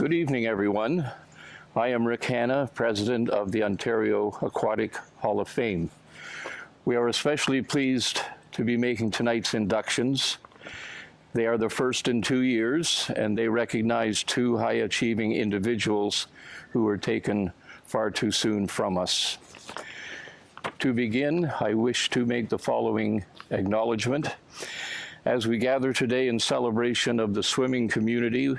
Good evening, everyone. I am Rick Hanna, President of the Ontario Aquatic Hall of Fame. We are especially pleased to be making tonight's inductions. They are the first in 2 years, and they recognize two high-achieving individuals who were taken far too soon from us. To begin, I wish to make the following acknowledgement. As we gather today in celebration of the swimming community,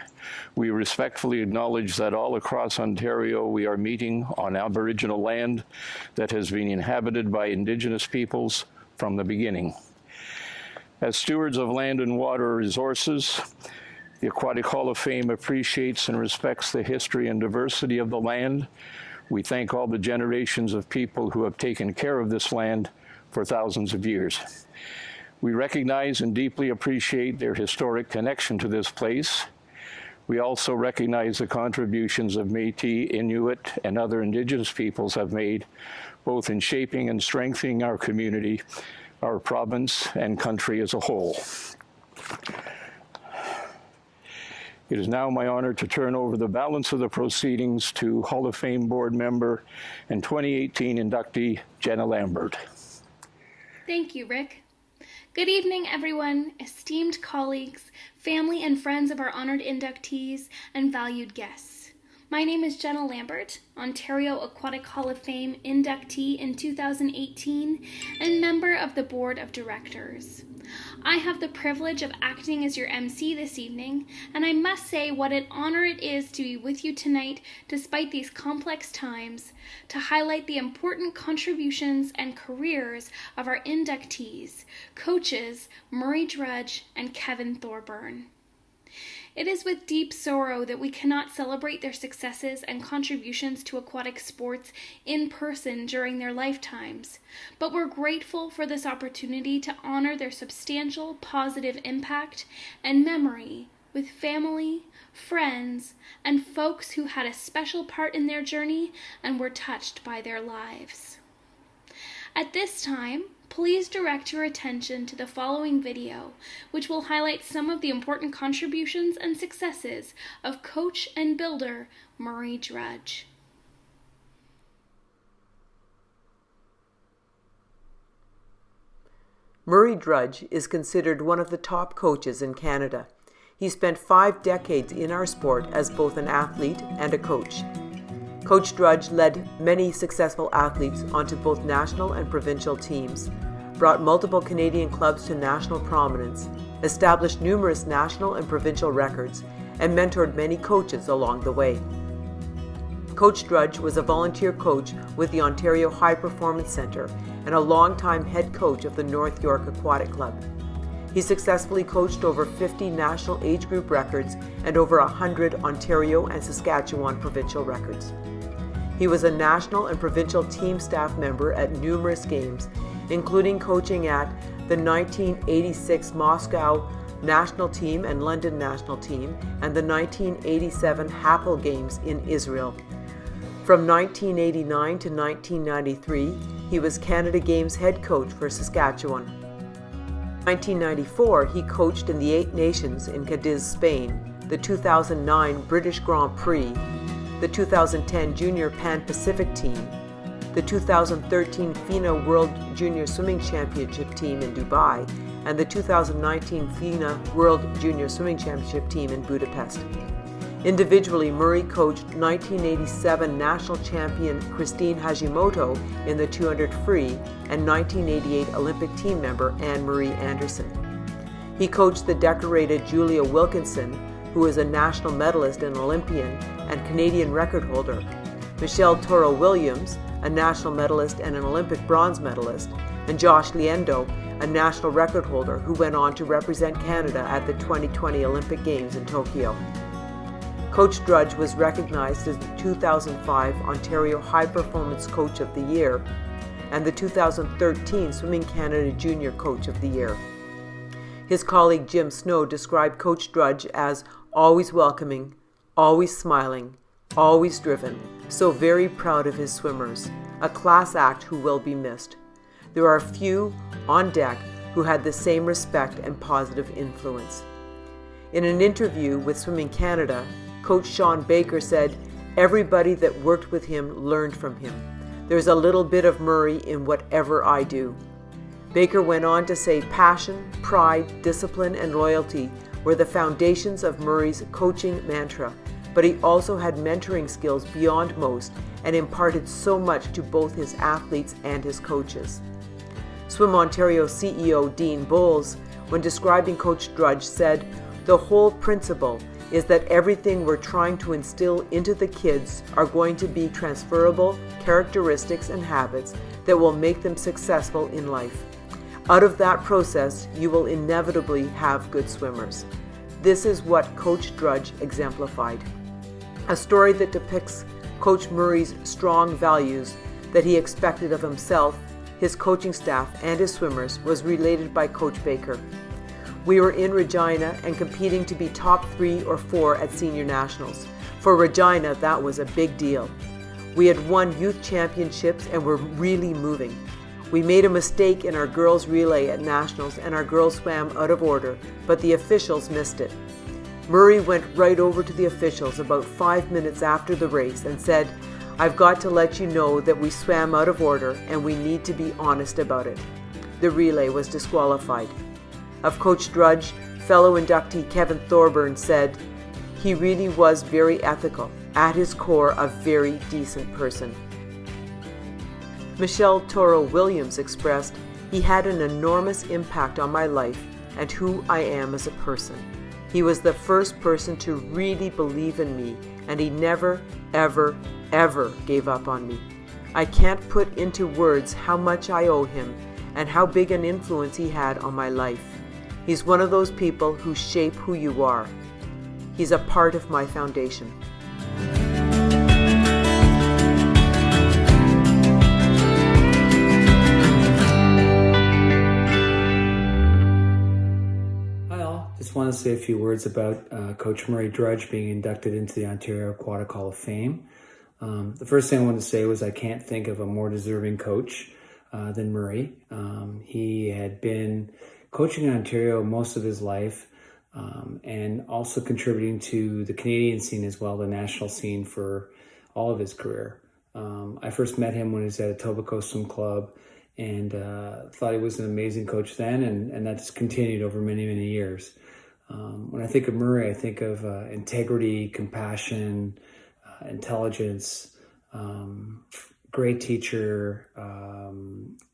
we respectfully acknowledge that all across Ontario we are meeting on Aboriginal land that has been inhabited by Indigenous peoples from the beginning. As stewards of land and water resources, the Aquatic Hall of Fame appreciates and respects the history and diversity of the land. We thank all the generations of people who have taken care of this land for thousands of years. We recognize and deeply appreciate their historic connection to this place. We also recognize the contributions of Métis, Inuit, and other Indigenous peoples have made, both in shaping and strengthening our community, our province, and country as a whole. It is now my honor to turn over the balance of the proceedings to Hall of Fame board member and 2018 inductee, Jenna Lambert. Thank you, Rick. Good evening, everyone, esteemed colleagues, family and friends of our honored inductees, and valued guests. My name is Jenna Lambert, Ontario Aquatic Hall of Fame inductee in 2018 and member of the Board of Directors. I have the privilege of acting as your MC this evening, and I must say what an honor it is to be with you tonight despite these complex times, to highlight the important contributions and careers of our inductees, coaches Murray Drudge and Kevin Thorburn. It is with deep sorrow that we cannot celebrate their successes and contributions to aquatic sports in person during their lifetimes, but we're grateful for this opportunity to honor their substantial positive impact and memory with family, friends, and folks who had a special part in their journey and were touched by their lives. At this time, please direct your attention to the following video, which will highlight some of the important contributions and successes of coach and builder Murray Drudge. Murray Drudge is considered one of the top coaches in Canada. He spent 5 decades in our sport as both an athlete and a coach. Coach Drudge led many successful athletes onto both national and provincial teams, brought multiple Canadian clubs to national prominence, established numerous national and provincial records, and mentored many coaches along the way. Coach Drudge was a volunteer coach with the Ontario High Performance Centre and a longtime head coach of the North York Aquatic Club. He successfully coached over 50 national age group records and over 100 Ontario and Saskatchewan provincial records. He was a national and provincial team staff member at numerous games, including coaching at the 1986 Moscow national team and London national team and the 1987 Hapoel Games in Israel. From 1989 to 1993, he was Canada Games head coach for Saskatchewan. In 1994, he coached in the 8 Nations in Cadiz, Spain, the 2009 British Grand Prix, the 2010 Junior Pan-Pacific team, the 2013 FINA World Junior Swimming Championship team in Dubai, and the 2019 FINA World Junior Swimming Championship team in Budapest. Individually, Murray coached 1987 national champion Christine Hashimoto in the 200 free and 1988 Olympic team member Anne-Marie Anderson. He coached the decorated Julia Wilkinson, who is a national medalist and Olympian and Canadian record holder, Michelle Toro-Williams, a national medalist and an Olympic bronze medalist, and Josh Liendo, a national record holder who went on to represent Canada at the 2020 Olympic Games in Tokyo. Coach Drudge was recognized as the 2005 Ontario High Performance Coach of the Year and the 2013 Swimming Canada Junior Coach of the Year. His colleague Jim Snow described Coach Drudge as always welcoming, always smiling, always driven, so very proud of his swimmers, a class act who will be missed. There are few on deck who had the same respect and positive influence. In an interview with Swimming Canada, Coach Sean Baker said, "Everybody that worked with him learned from him. There's a little bit of Murray in whatever I do." Baker went on to say passion, pride, discipline, and loyalty were the foundations of Murray's coaching mantra, but he also had mentoring skills beyond most and imparted so much to both his athletes and his coaches. Swim Ontario CEO Dean Bowles, when describing Coach Drudge, said, "The whole principle is that everything we're trying to instill into the kids are going to be transferable characteristics and habits that will make them successful in life. Out of that process, you will inevitably have good swimmers." This is what Coach Drudge exemplified. A story that depicts Coach Murray's strong values that he expected of himself, his coaching staff, and his swimmers was related by Coach Baker. "We were in Regina and competing to be top 3 or 4 at senior nationals. For Regina, that was a big deal. We had won youth championships and were really moving. We made a mistake in our girls' relay at nationals and our girls swam out of order, but the officials missed it. Murray went right over to the officials about 5 minutes after the race and said, 'I've got to let you know that we swam out of order and we need to be honest about it.' The relay was disqualified." Of Coach Drudge, fellow inductee Kevin Thorburn said, "He really was very ethical, at his core a very decent person." Michelle Toro Williams expressed, "He had an enormous impact on my life and who I am as a person. He was the first person to really believe in me, and he never, ever, ever gave up on me. I can't put into words how much I owe him and how big an influence he had on my life. He's one of those people who shape who you are. He's a part of my foundation." Just want to say a few words about Coach Murray Drudge being inducted into the Ontario Aquatic Hall of Fame. The first thing I wanted to say was I can't think of a more deserving coach than Murray. He had been coaching in Ontario most of his life and also contributing to the Canadian scene as well, the national scene, for all of his career. I first met him when he was at Etobicoke Swim Club and thought he was an amazing coach then, and that's continued over many, many years. When I think of Murray, I think of integrity, compassion, intelligence, great teacher,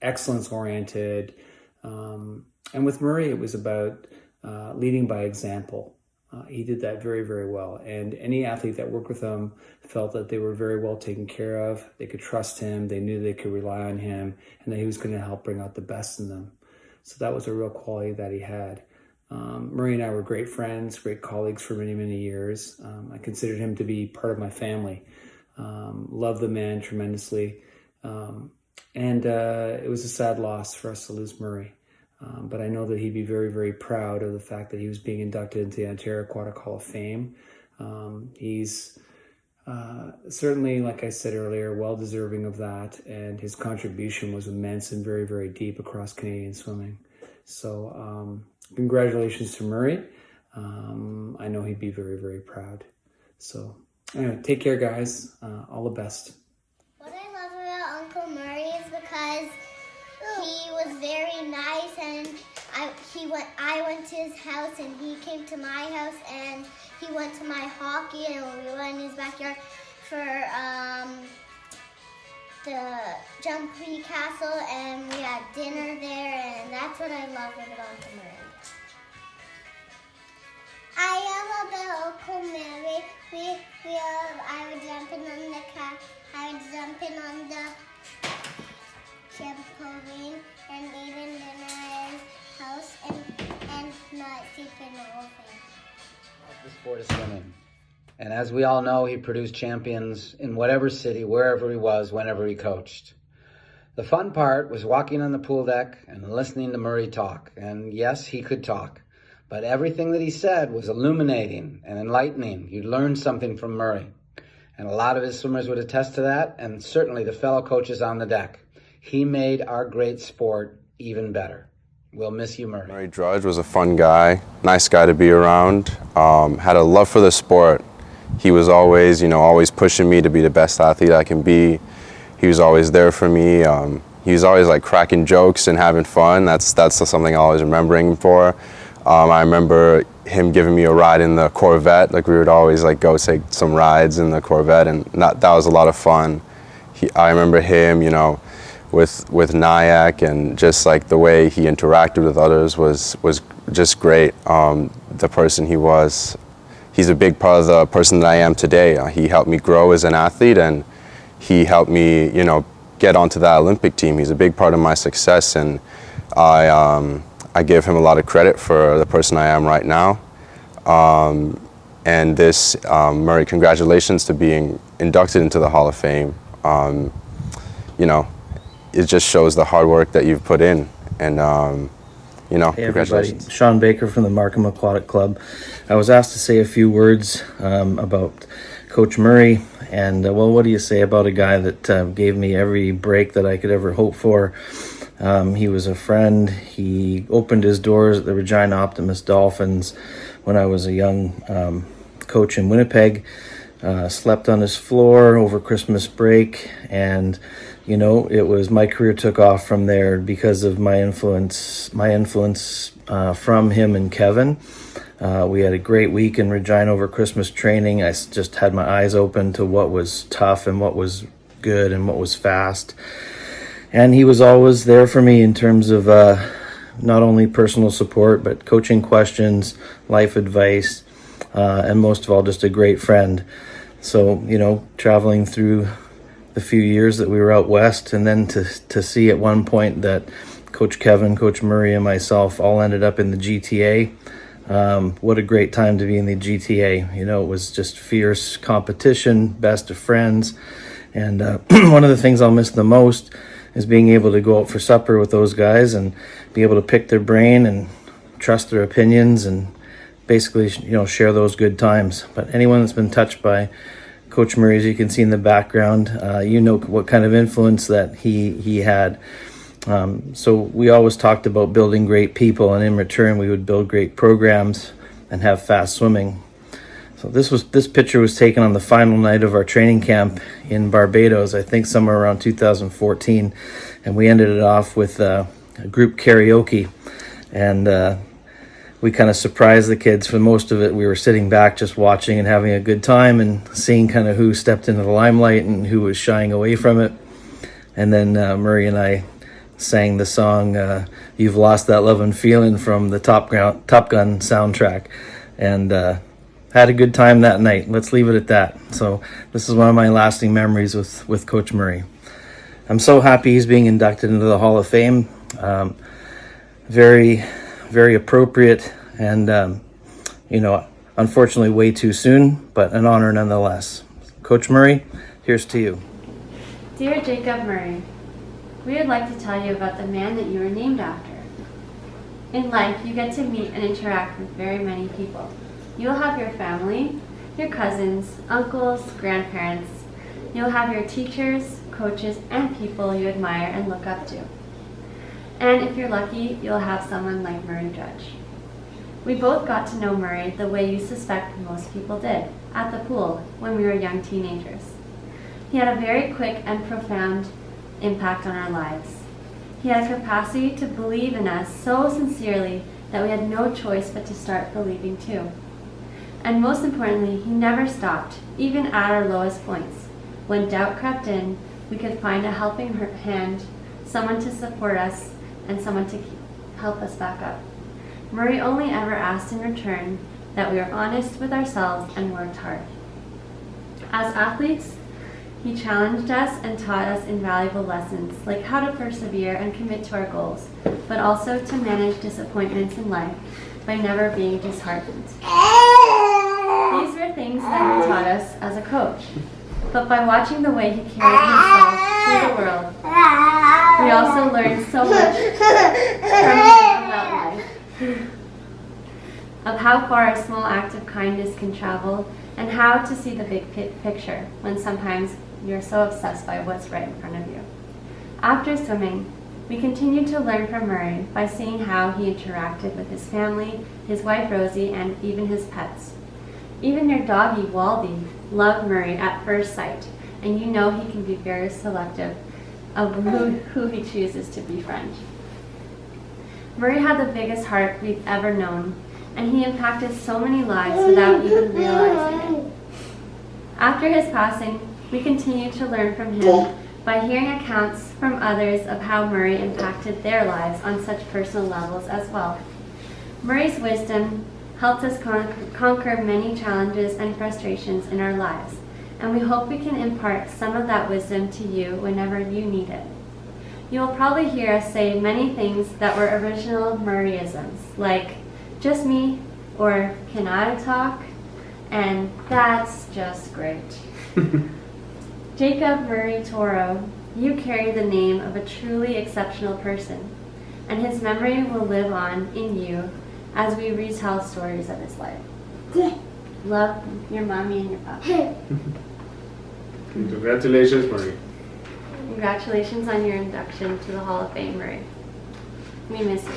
excellence-oriented. And with Murray, it was about leading by example. He did that very, very well. And any athlete that worked with him felt that they were very well taken care of. They could trust him. They knew they could rely on him and that he was going to help bring out the best in them. So that was a real quality that he had. Murray and I were great friends, great colleagues for many, many years. I considered him to be part of my family. Loved the man tremendously. And it was a sad loss for us to lose Murray. But I know that he'd be very, very proud of the fact that he was being inducted into the Ontario Aquatic Hall of Fame. He's certainly, like I said earlier, well deserving of that, and his contribution was immense and very, very deep across Canadian swimming. So congratulations to Murray. I know he'd be very, very proud. So anyway, take care, guys. All the best. What I love about Uncle Murray is because he was very nice, and I went to his house and he came to my house, and he went to my hockey, and we went in his backyard for the Jumpy Castle, and we had dinner there, and that's what I love about Uncle Murray. I love about Uncle Murray. I was jumping on the car. I was jumping on the trampoline and eating dinner at his house and not sleeping over. The sport is swimming. And as we all know, he produced champions in whatever city, wherever he was, whenever he coached. The fun part was walking on the pool deck and listening to Murray talk. And yes, he could talk. But everything that he said was illuminating and enlightening. You learned something from Murray. And a lot of his swimmers would attest to that, and certainly the fellow coaches on the deck. He made our great sport even better. We'll miss you, Murray. Murray Drudge was a fun guy, nice guy to be around, had a love for the sport. he was always, always pushing me to be the best athlete I can be. He was always there for me. He was always like cracking jokes and having fun. That's something I always remembering him for. I remember him giving me a ride in the Corvette. Like we would always like go take some rides in the Corvette, and that was a lot of fun. I remember him, with Nyack, and just like the way he interacted with others was just great. The person he was, he's a big part of the person that I am today. He helped me grow as an athlete, and he helped me, get onto that Olympic team. He's a big part of my success, and I give him a lot of credit for the person I am right now. And this, Murray, congratulations to being inducted into the Hall of Fame. It just shows the hard work that you've put in, and Hey congratulations. everybody, Sean Baker from the Markham Aquatic Club. I was asked to say a few words about Coach Murray, and well, what do you say about a guy that gave me every break that I could ever hope for? He was a friend. He opened his doors at the Regina Optimus Dolphins when I was a young coach in Winnipeg. Slept on his floor over Christmas break, and it was, my career took off from there because of my influence from him and Kevin. We had a great week in Regina over Christmas training. I just had my eyes open to what was tough and what was good and what was fast. And he was always there for me in terms of not only personal support, but coaching questions, life advice, and most of all, just a great friend. So, traveling through the few years that we were out west, and then to see at one point that Coach Kevin, Coach Murray, and myself all ended up in the GTA. What a great time to be in the GTA. It was just fierce competition, best of friends. And one of the things I'll miss the most is being able to go out for supper with those guys and be able to pick their brain and trust their opinions and basically, share those good times. But anyone that's been touched by Coach Murray, as you can see in the background, what kind of influence that he had. So we always talked about building great people, and in return we would build great programs and have fast swimming. So this picture was taken on the final night of our training camp in Barbados, I think somewhere around 2014, and we ended it off with a group karaoke, and we kind of surprised the kids. For most of it, we were sitting back just watching and having a good time and seeing kind of who stepped into the limelight and who was shying away from it. And then Murray and I sang the song "You've Lost That Lovin' Feeling" from the Top Gun soundtrack, and had a good time that night. Let's leave it at that. So this is one of my lasting memories with Coach Murray. I'm so happy he's being inducted into the Hall of Fame. Very, very appropriate, and unfortunately way too soon, but an honor nonetheless. Coach Murray, here's to you. Dear Jacob Murray, we would like to tell you about the man that you were named after. In life, you get to meet and interact with very many people. You'll have your family, your cousins, uncles, grandparents. You'll have your teachers, coaches, and people you admire and look up to. And if you're lucky, you'll have someone like Murray Drudge. We both got to know Murray the way you suspect most people did, at the pool when we were young teenagers. He had a very quick and profound impact on our lives. He had a capacity to believe in us so sincerely that we had no choice but to start believing too. And most importantly, he never stopped, even at our lowest points. When doubt crept in, we could find a helping hand, someone to support us, and someone to help us back up. Murray only ever asked in return that we were honest with ourselves and worked hard. As athletes, he challenged us and taught us invaluable lessons, like how to persevere and commit to our goals, but also to manage disappointments in life by never being disheartened. These were things that he taught us as a coach, but by watching the way he carried himself through the world, we also learned so much from him about life, of how far a small act of kindness can travel, and how to see the big picture when sometimes you're so obsessed by what's right in front of you. After swimming, we continued to learn from Murray by seeing how he interacted with his family, his wife Rosie, and even his pets. Even your doggy, Waldy, loved Murray at first sight, and you know he can be very selective of who he chooses to befriend. Murray had the biggest heart we've ever known, and he impacted so many lives without even realizing it. After his passing, we continue to learn from him by hearing accounts from others of how Murray impacted their lives on such personal levels as well. Murray's wisdom helped us conquer many challenges and frustrations in our lives, and we hope we can impart some of that wisdom to you whenever you need it. You will probably hear us say many things that were original Murrayisms, like, just me, or can I talk? And that's just great. Jacob Murray Toro, you carry the name of a truly exceptional person, and his memory will live on in you as we retell stories of his life. Love, your mommy and your papa. Congratulations, Murray. Congratulations on your induction to the Hall of Fame, Murray. We miss you.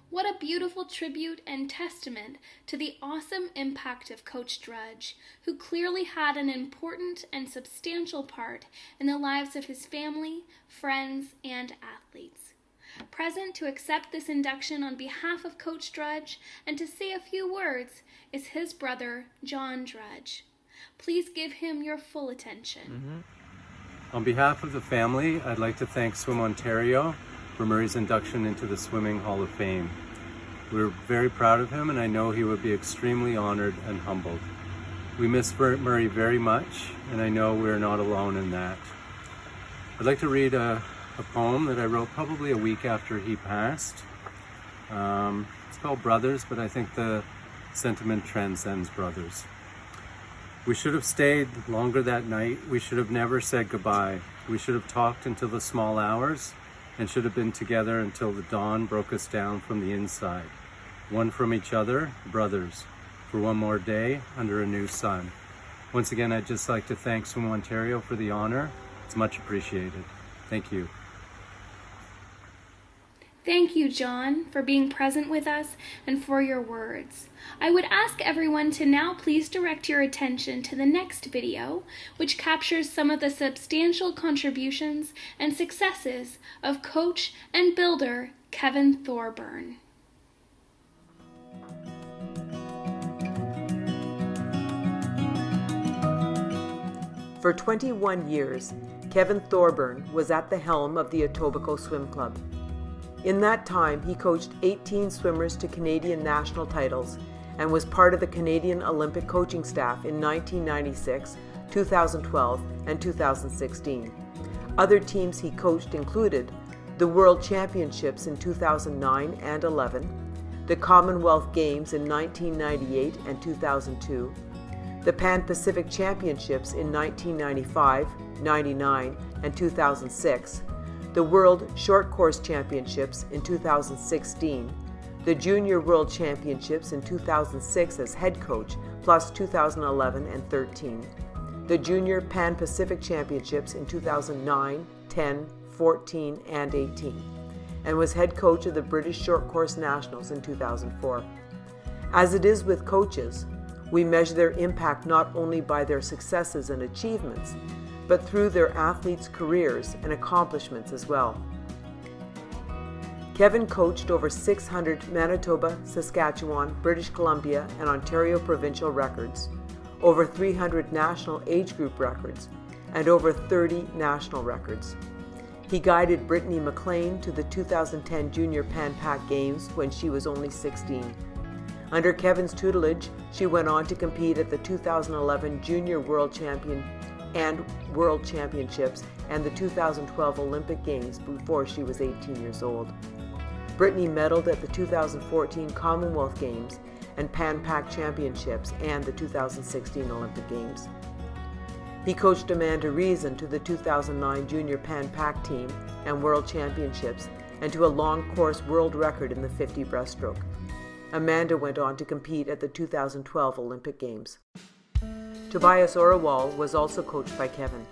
What a beautiful tribute and testament to the awesome impact of Coach Drudge, who clearly had an important and substantial part in the lives of his family, friends, and athletes. Present to accept this induction on behalf of Coach Drudge and to say a few words is his brother, John Drudge. Please give him your full attention. On behalf of the family, I'd like to thank Swim Ontario for Murray's induction into the Swimming Hall of Fame. We're very proud of him, and I know he would be extremely honored and humbled. We miss Murray very much, and I know we're not alone in that. I'd like to read a poem that I wrote probably a week after he passed. It's called Brothers, but I think the sentiment transcends brothers. We should have stayed longer that night. We should have never said goodbye. We should have talked until the small hours and should have been together until the dawn broke us down from the inside. One from each other, brothers, for one more day under a new sun. Once again, I'd just like to thank Swim Ontario for the honor. It's much appreciated. Thank you. Thank you, John, for being present with us and for your words. I would ask everyone to now please direct your attention to the next video, which captures some of the substantial contributions and successes of coach and builder Kevin Thorburn. For 21 years, Kevin Thorburn was at the helm of the Etobicoke Swim Club. In that time, he coached 18 swimmers to Canadian national titles and was part of the Canadian Olympic coaching staff in 1996, 2012, and 2016. Other teams he coached included the World Championships in 2009 and 11, the Commonwealth Games in 1998 and 2002, the Pan-Pacific Championships in 1995, 99, and 2006, the World Short Course Championships in 2016, the Junior World Championships in 2006 as head coach, plus 2011 and 13, the Junior Pan-Pacific Championships in 2009, 10, 14, and 18, and was head coach of the British Short Course Nationals in 2004. As it is with coaches, we measure their impact not only by their successes and achievements, but through their athletes' careers and accomplishments as well. Kevin coached over 600 Manitoba, Saskatchewan, British Columbia, and Ontario provincial records, over 300 national age group records, and over 30 national records. He guided Brittany McLean to the 2010 Junior Pan Pac Games when she was only 16. Under Kevin's tutelage, she went on to compete at the 2011 Junior World Champion and World Championships and the 2012 Olympic Games before she was 18 years old. Brittany medaled at the 2014 Commonwealth Games and Pan Pac Championships and the 2016 Olympic Games. He coached Amanda Reason to the 2009 Junior Pan Pac team and World Championships and to a long course world record in the 50 breaststroke. Amanda went on to compete at the 2012 Olympic Games. Tobias Orawal was also coached by Kevin.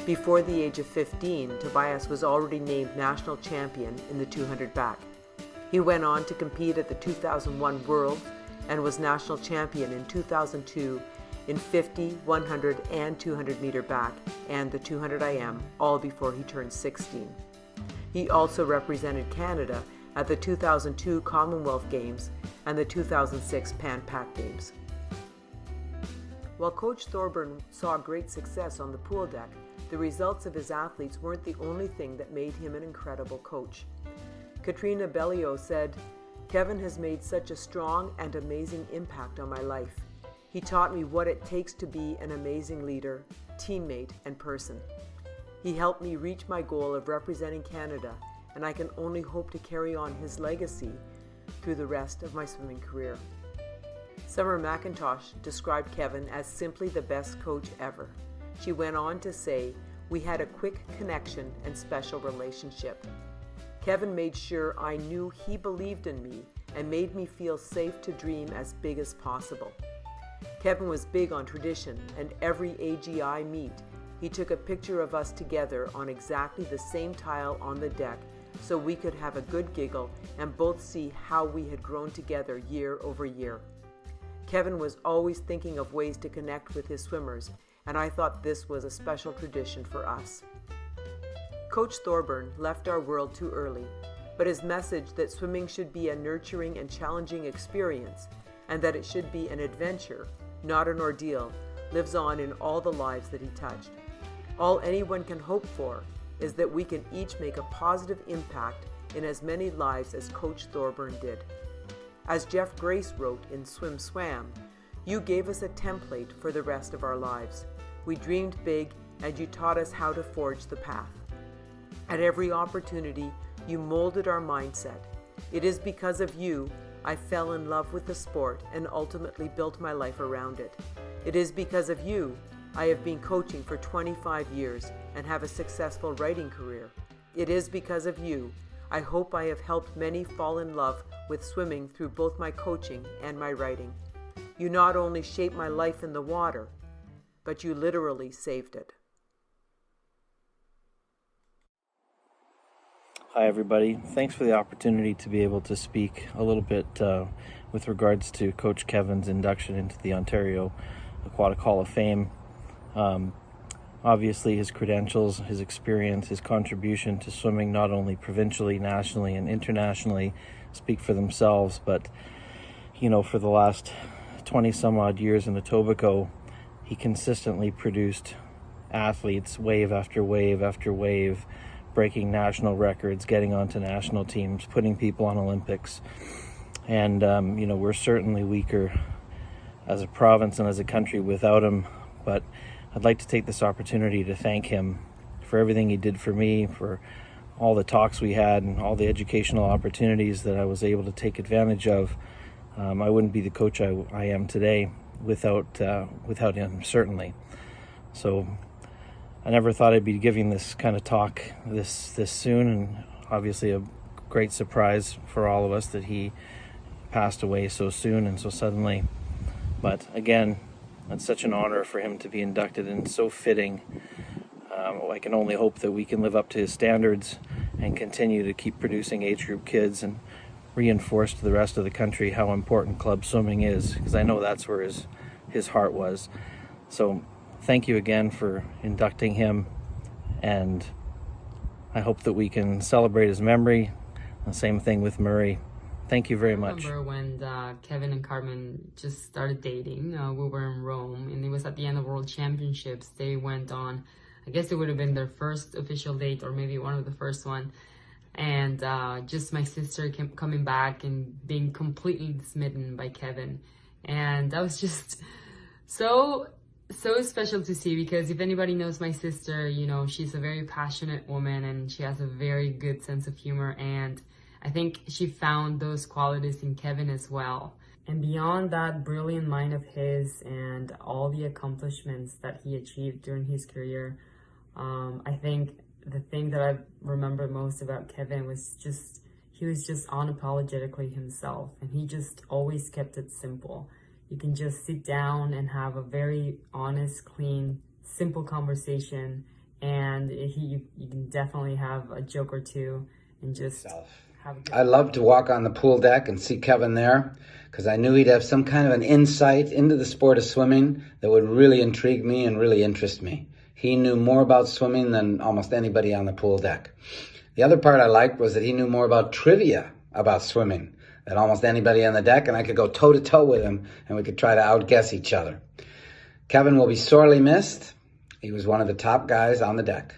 Before the age of 15, Tobias was already named national champion in the 200 back. He went on to compete at the 2001 Worlds and was national champion in 2002 in 50, 100, and 200 meter back and the 200 IM, all before he turned 16. He also represented Canada at the 2002 Commonwealth Games and the 2006 Pan Pac Games. While Coach Thorburn saw great success on the pool deck, the results of his athletes weren't the only thing that made him an incredible coach. Katrina Bellio said, "Kevin has made such a strong and amazing impact on my life. He taught me what it takes to be an amazing leader, teammate, and person. He helped me reach my goal of representing Canada, and I can only hope to carry on his legacy through the rest of my swimming career." Summer McIntosh described Kevin as simply the best coach ever. She went on to say, "We had a quick connection and special relationship. Kevin made sure I knew he believed in me and made me feel safe to dream as big as possible." Kevin was big on tradition, and every AGI meet, he took a picture of us together on exactly the same tile on the deck so we could have a good giggle and both see how we had grown together year over year. Kevin was always thinking of ways to connect with his swimmers, and I thought this was a special tradition for us. Coach Thorburn left our world too early, but his message that swimming should be a nurturing and challenging experience and that it should be an adventure, not an ordeal, lives on in all the lives that he touched. All anyone can hope for is that we can each make a positive impact in as many lives as Coach Thorburn did. As Jeff Grace wrote in Swim Swam, "You gave us a template for the rest of our lives. We dreamed big, and you taught us how to forge the path. At every opportunity, you molded our mindset. It is because of you I fell in love with the sport and ultimately built my life around it. It is because of you I have been coaching for 25 years and have a successful writing career. It is because of you I hope I have helped many fall in love with swimming through both my coaching and my writing. You not only shaped my life in the water, but you literally saved it." Hi, everybody. Thanks for the opportunity to be able to speak a little bit with regards to Coach Kevin's induction into the Ontario Aquatic Hall of Fame. Obviously, his credentials, his experience, his contribution to swimming, not only provincially, nationally, and internationally, speak for themselves. But, you know, for the last 20 some odd years in Etobicoke, he consistently produced athletes, wave after wave after wave, breaking national records, getting onto national teams, putting people on Olympics. And, you know, we're certainly weaker as a province and as a country without him. But I'd like to take this opportunity to thank him for everything he did for me, for all the talks we had and all the educational opportunities that I was able to take advantage of. I wouldn't be the coach I am today without him, certainly. So I never thought I'd be giving this kind of talk this soon, and obviously a great surprise for all of us that he passed away so soon and so suddenly. But again, it's such an honor for him to be inducted, and so fitting. I can only hope that we can live up to his standards and continue to keep producing age group kids and reinforce to the rest of the country how important club swimming is, because I know that's where his heart was. So thank you again for inducting him, and I hope that we can celebrate his memory. The same thing with Murray. Thank you very much. I remember when Kevin and Carmen just started dating. We were in Rome, and it was at the end of World Championships. They went on, I guess it would have been their first official date, or maybe one of the first one. And just my sister coming back and being completely smitten by Kevin. And that was just so special to see, because if anybody knows my sister, you know, she's a very passionate woman and she has a very good sense of humor. And I think she found those qualities in Kevin as well. And beyond that brilliant mind of his and all the accomplishments that he achieved during his career, I think the thing that I remember most about Kevin was just, he was just unapologetically himself, and he just always kept it simple. You can just sit down and have a very honest, clean, simple conversation, and you can definitely have a joke or two and just have a good I loved to walk on the pool deck and see Kevin there, because I knew he'd have some kind of an insight into the sport of swimming that would really intrigue me and really interest me. He knew more about swimming than almost anybody on the pool deck. The other part I liked was that he knew more about trivia about swimming than almost anybody on the deck, and I could go toe-to-toe with him and we could try to outguess each other. Kevin will be sorely missed. He was one of the top guys on the deck.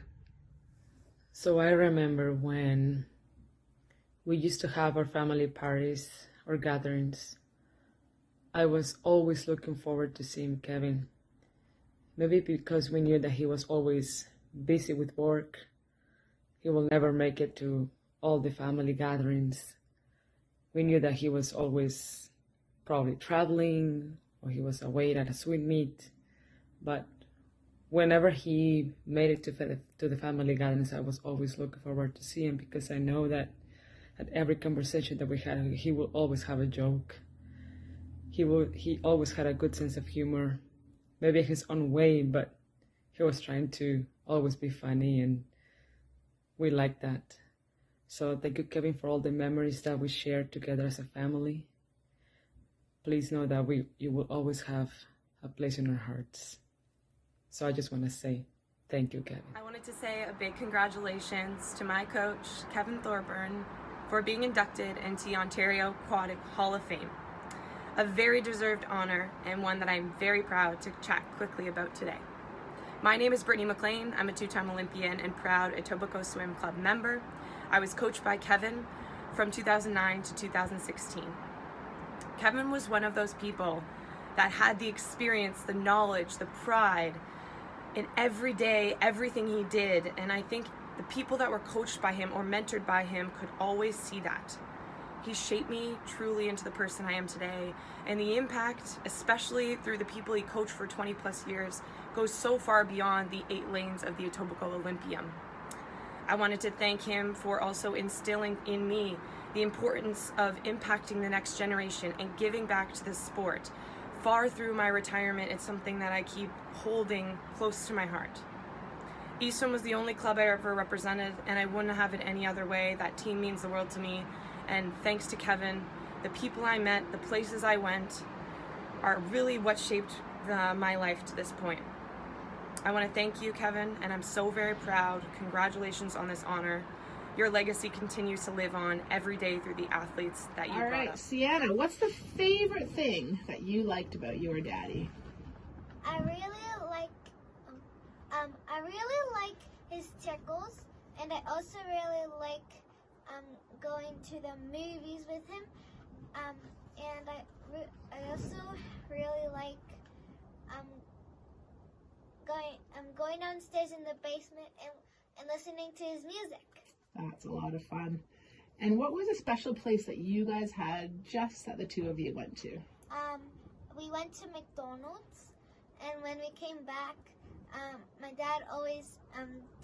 So I remember when we used to have our family parties or gatherings, I was always looking forward to seeing Kevin. Maybe because we knew that he was always busy with work. He will never make it to all the family gatherings. We knew that he was always probably traveling, or he was away at a swim meet. But whenever he made it to the family gatherings, I was always looking forward to see him, because I know that at every conversation that we had, he will always have a joke. He always had a good sense of humor. Maybe his own way, but he was trying to always be funny, and we liked that. So thank you, Kevin, for all the memories that we shared together as a family. Please know that you will always have a place in our hearts. So I just want to say thank you, Kevin. I wanted to say a big congratulations to my coach, Kevin Thorburn, for being inducted into the Ontario Aquatic Hall of Fame. A very deserved honor, and one that I'm very proud to chat quickly about today. My name is Brittany McLean. I'm a two-time Olympian and proud Etobicoke Swim Club member. I was coached by Kevin from 2009 to 2016. Kevin was one of those people that had the experience, the knowledge, the pride in every day, everything he did, and I think the people that were coached by him or mentored by him could always see that. He shaped me truly into the person I am today, and the impact, especially through the people he coached for 20 plus years, goes so far beyond the 8 lanes of the Etobicoke Olympium. I wanted to thank him for also instilling in me the importance of impacting the next generation and giving back to this sport. Far through my retirement, it's something that I keep holding close to my heart. Easton was the only club I ever represented, and I wouldn't have it any other way. That team means the world to me. And thanks to Kevin, the people I met, the places I went, are really what shaped my life to this point. I want to thank you, Kevin, and I'm so very proud. Congratulations on this honor. Your legacy continues to live on every day through the athletes that you brought up. All right, Sienna, what's the favorite thing that you liked about your daddy? I really like his tickles, and I also really like going to the movies with him, and I also really like going downstairs in the basement and listening to his music. That's a lot of fun. And what was a special place that you guys had just that the two of you went to? We went to McDonald's, and when we came back, my dad always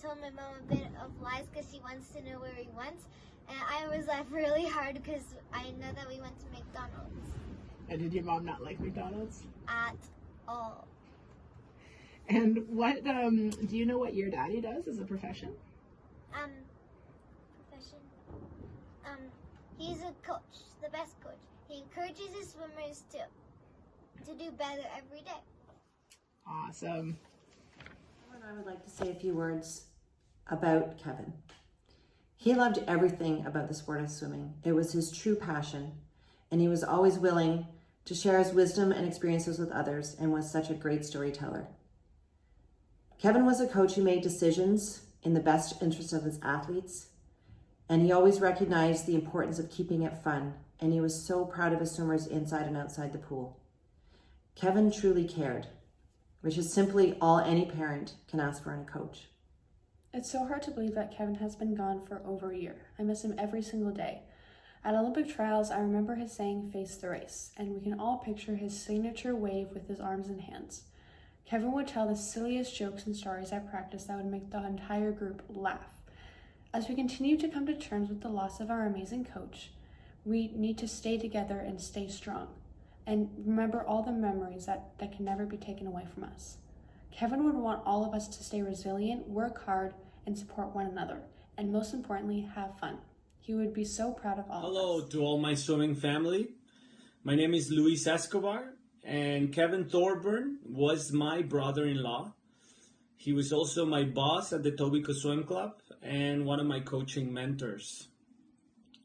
told my mom a bit of lies because she wants to know where we went. And I always laugh really hard because I know that we went to McDonald's. And did your mom not like McDonald's? At all. And what, do you know what your daddy does as a profession? Profession? He's a coach, the best coach. He encourages his swimmers to do better every day. Awesome. I would like to say a few words about Kevin. He loved everything about the sport of swimming. It was his true passion, and he was always willing to share his wisdom and experiences with others and was such a great storyteller. Kevin was a coach who made decisions in the best interest of his athletes, and he always recognized the importance of keeping it fun, and he was so proud of his swimmers inside and outside the pool. Kevin truly cared, which is simply all any parent can ask for in a coach. It's so hard to believe that Kevin has been gone for over a year. I miss him every single day. At Olympic trials, I remember his saying, "Face the race," and we can all picture his signature wave with his arms and hands. Kevin would tell the silliest jokes and stories at practice that would make the entire group laugh. As we continue to come to terms with the loss of our amazing coach, we need to stay together and stay strong, and remember all the memories that can never be taken away from us. Kevin would want all of us to stay resilient, work hard, and support one another, and most importantly, have fun. He would be so proud of all of us. Hello to all my swimming family. My name is Luis Escobar, and Kevin Thorburn was my brother-in-law. He was also my boss at the Tobico Swim Club and one of my coaching mentors.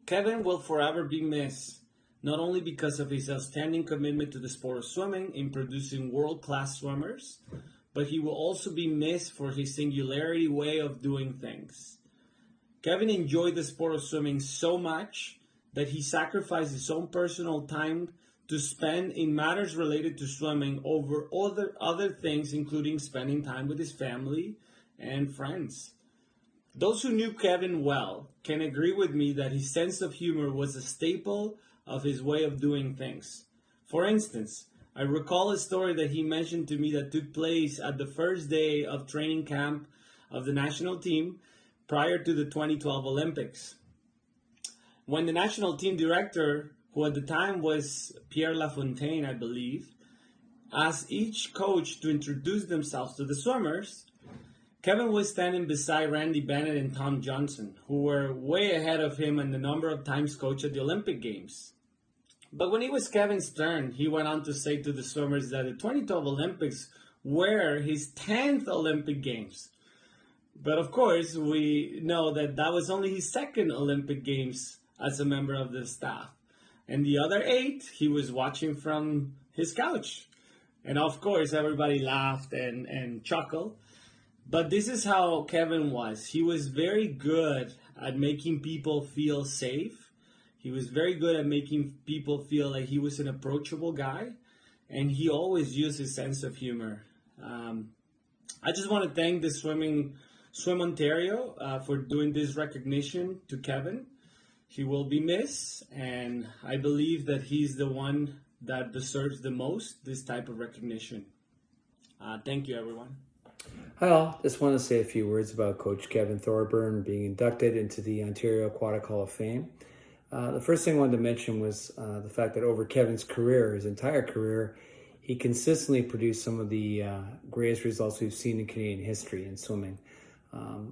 Kevin will forever be missed, not only because of his outstanding commitment to the sport of swimming in producing world-class swimmers, but he will also be missed for his singularity way of doing things. Kevin enjoyed the sport of swimming so much that he sacrificed his own personal time to spend in matters related to swimming over other things, including spending time with his family and friends. Those who knew Kevin well can agree with me that his sense of humor was a staple of his way of doing things. For instance, I recall a story that he mentioned to me that took place at the first day of training camp of the national team prior to the 2012 Olympics. When the national team director, who at the time was Pierre Lafontaine, I believe, asked each coach to introduce themselves to the swimmers, Kevin was standing beside Randy Bennett and Tom Johnson, who were way ahead of him and the number of times coached at the Olympic Games. But when it was Kevin's turn, he went on to say to the swimmers that the 2012 Olympics were his 10th Olympic Games. But of course, we know that that was only his second Olympic Games as a member of the staff. And the other 8, he was watching from his couch. And of course, everybody laughed and chuckled. But this is how Kevin was. He was very good at making people feel safe. He was very good at making people feel like he was an approachable guy. And he always used his sense of humor. I just want to thank the Swim Ontario for doing this recognition to Kevin. He will be missed, and I believe that he's the one that deserves the most this type of recognition. Thank you, everyone. Hi all, just want to say a few words about Coach Kevin Thorburn being inducted into the Ontario Aquatic Hall of Fame. The first thing I wanted to mention was the fact that over Kevin's career, his entire career, he consistently produced some of the greatest results we've seen in Canadian history in swimming.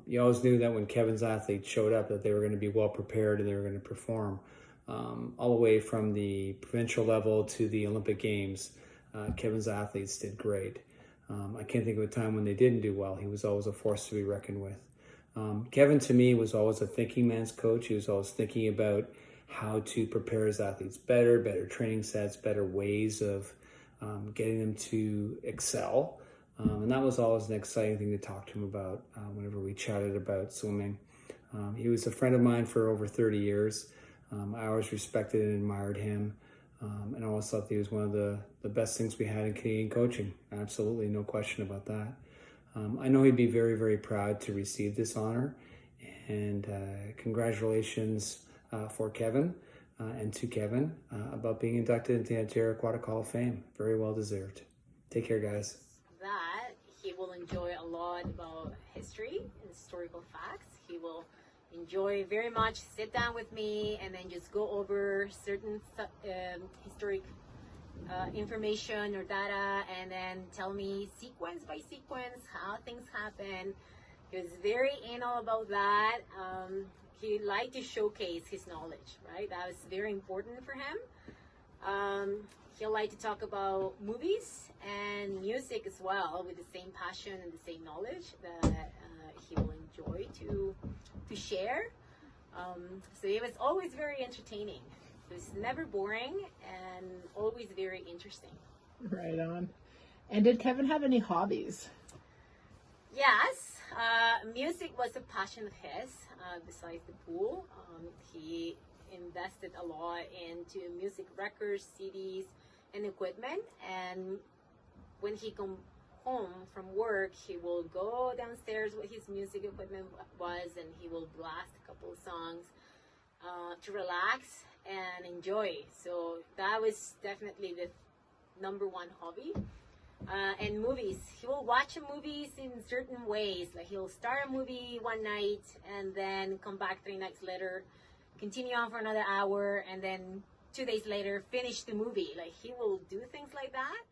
You always knew that when Kevin's athletes showed up that they were going to be well prepared and they were going to perform. All the way from the provincial level to the Olympic Games, Kevin's athletes did great. I can't think of a time when they didn't do well. He was always a force to be reckoned with. Kevin, to me, was always a thinking man's coach. He was always thinking about how to prepare his athletes better training sets, better ways of getting them to excel. And that was always an exciting thing to talk to him about whenever we chatted about swimming. He was a friend of mine for over 30 years. I always respected and admired him. And I always thought he was one of the best things we had in Canadian coaching. Absolutely, no question about that. I know he'd be very, very proud to receive this honor. And congratulations for Kevin and to Kevin about being inducted into the Ontario Aquatic Hall of Fame. Very well deserved. Take care, guys. That he will enjoy a lot about history and historical facts. He will enjoy very much sit down with me and then just go over certain historic information or data, and then tell me sequence by sequence how things happen. He was very anal about that. He liked to showcase his knowledge, right? That was very important for him. He'll like to talk about movies and music as well, with the same passion and the same knowledge that he will enjoy to share. So it was always very entertaining. It was never boring and always very interesting. Right on. And did Kevin have any hobbies? Yes, music was a passion of his. Besides the pool, he invested a lot into music records, CDs, and equipment. And when he come home from work, he will go downstairs with his music equipment was, and he will blast a couple of songs to relax and enjoy. So that was definitely the number one hobby. And movies, he will watch movies in certain ways. Like he'll start a movie one night and then come back 3 nights later, continue on for another hour, and then 2 days later finish the movie. Like he will do things like that.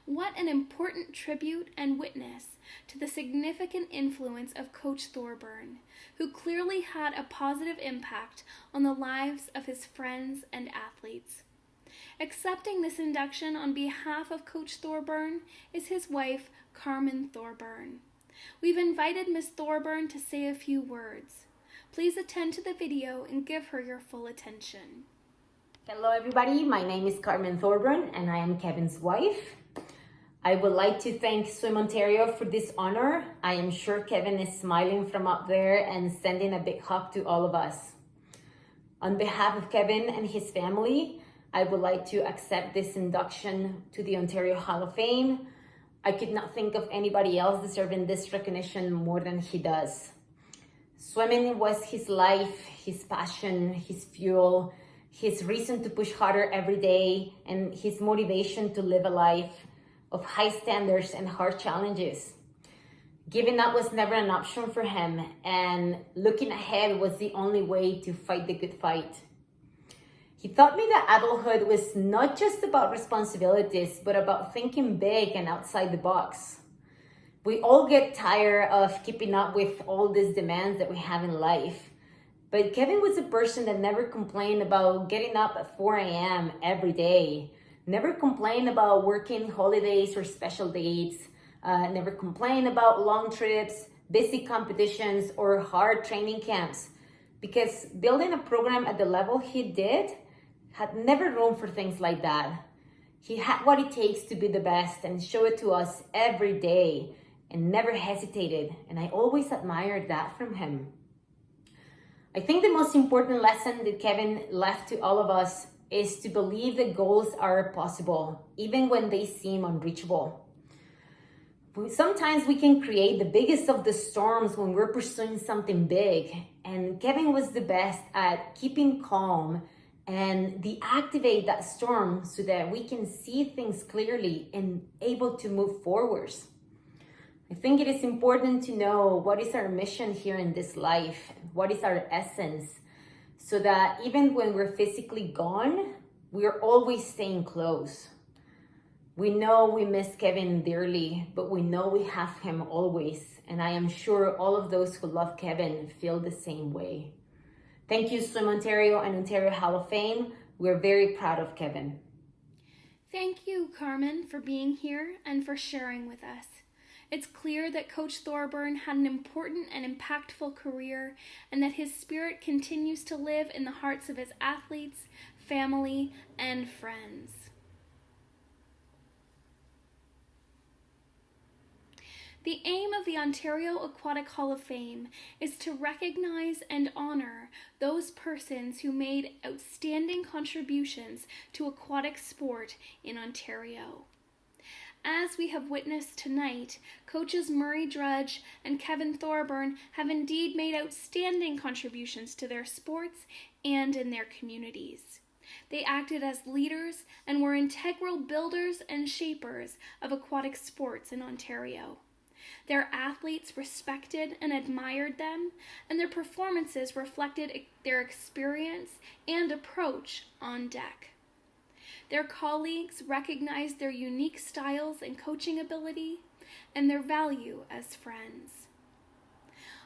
What an important tribute and witness to the significant influence of Coach Thorburn, who clearly had a positive impact on the lives of his friends and athletes. Accepting this induction on behalf of Coach Thorburn is his wife, Carmen Thorburn. We've invited Ms. Thorburn to say a few words. Please attend to the video and give her your full attention. Hello everybody, my name is Carmen Thorburn and I am Kevin's wife. I would like to thank Swim Ontario for this honor. I am sure Kevin is smiling from up there and sending a big hug to all of us. On behalf of Kevin and his family, I would like to accept this induction to the Ontario Hall of Fame. I could not think of anybody else deserving this recognition more than he does. Swimming was his life, his passion, his fuel, his reason to push harder every day, and his motivation to live a life of high standards and hard challenges. Giving up was never an option for him, and looking ahead was the only way to fight the good fight. He taught me that adulthood was not just about responsibilities, but about thinking big and outside the box. We all get tired of keeping up with all these demands that we have in life. But Kevin was a person that never complained about getting up at 4 a.m. every day, never complained about working holidays or special dates, never complained about long trips, busy competitions, or hard training camps. Because building a program at the level he did had never room for things like that. He had what it takes to be the best and show it to us every day and never hesitated. And I always admired that from him. I think the most important lesson that Kevin left to all of us is to believe that goals are possible, even when they seem unreachable. Sometimes we can create the biggest of the storms when we're pursuing something big, and Kevin was the best at keeping calm and deactivate that storm so that we can see things clearly and able to move forwards. I think it is important to know what is our mission here in this life, what is our essence, so that even when we're physically gone, we're always staying close. We know we miss Kevin dearly, but we know we have him always. And I am sure all of those who love Kevin feel the same way. Thank you, Swim Ontario and Ontario Hall of Fame. We're very proud of Kevin. Thank you, Carmen, for being here and for sharing with us. It's clear that Coach Thorburn had an important and impactful career and that his spirit continues to live in the hearts of his athletes, family, and friends. The aim of the Ontario Aquatic Hall of Fame is to recognize and honor those persons who made outstanding contributions to aquatic sport in Ontario. As we have witnessed tonight, coaches Murray Drudge and Kevin Thorburn have indeed made outstanding contributions to their sports and in their communities. They acted as leaders and were integral builders and shapers of aquatic sports in Ontario. Their athletes respected and admired them, and their performances reflected their experience and approach on deck. Their colleagues recognized their unique styles and coaching ability, and their value as friends.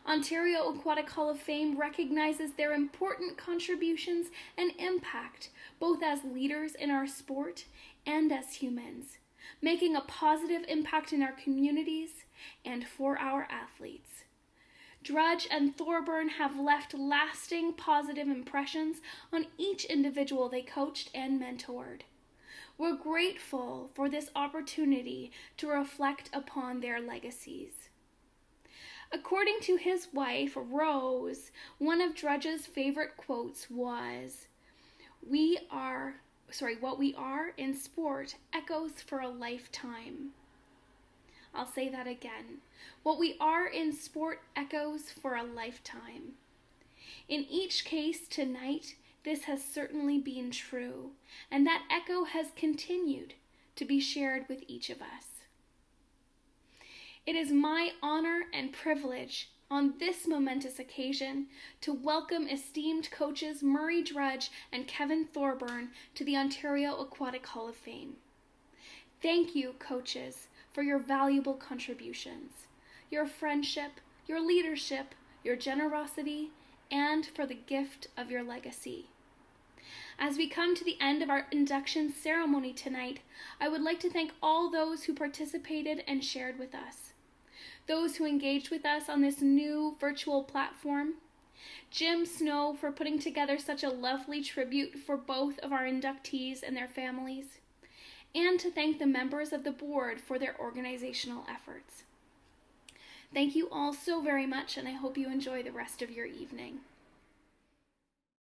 Ontario Aquatic Hall of Fame recognizes their important contributions and impact, both as leaders in our sport and as humans, making a positive impact in our communities and for our athletes. Drudge and Thorburn have left lasting positive impressions on each individual they coached and mentored. We're grateful for this opportunity to reflect upon their legacies. According to his wife, Rose, one of Drudge's favorite quotes was, what we are in sport echoes for a lifetime. I'll say that again. What we are in sport echoes for a lifetime. In each case tonight, this has certainly been true, and that echo has continued to be shared with each of us. It is my honor and privilege on this momentous occasion to welcome esteemed coaches Murray Drudge and Kevin Thorburn to the Ontario Aquatic Hall of Fame. Thank you, coaches, for your valuable contributions, your friendship, your leadership, your generosity, and for the gift of your legacy. As we come to the end of our induction ceremony tonight, I would like to thank all those who participated and shared with us, those who engaged with us on this new virtual platform, Jim Snow for putting together such a lovely tribute for both of our inductees and their families, and to thank the members of the board for their organizational efforts. Thank you all so very much, and I hope you enjoy the rest of your evening.